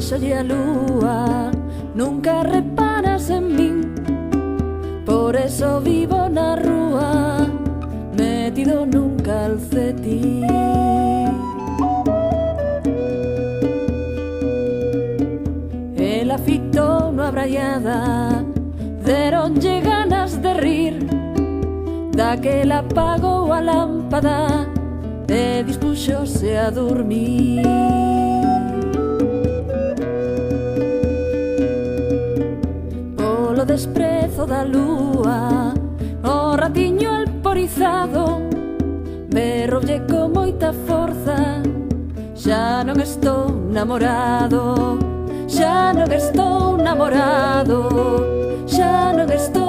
díxolle a lúa: nunca reparas en min, por eso vivo na rúa, metido nun calcetín. Ela fitou no abraiada, deronlle ganas de rir, daquela apagou a lámpada e dispuxose a dormir. Polo desprezo da lúa, o ratiño alporizado berroulle con moita forza: xa non estou namorado, xa non estou namorado, xa non estou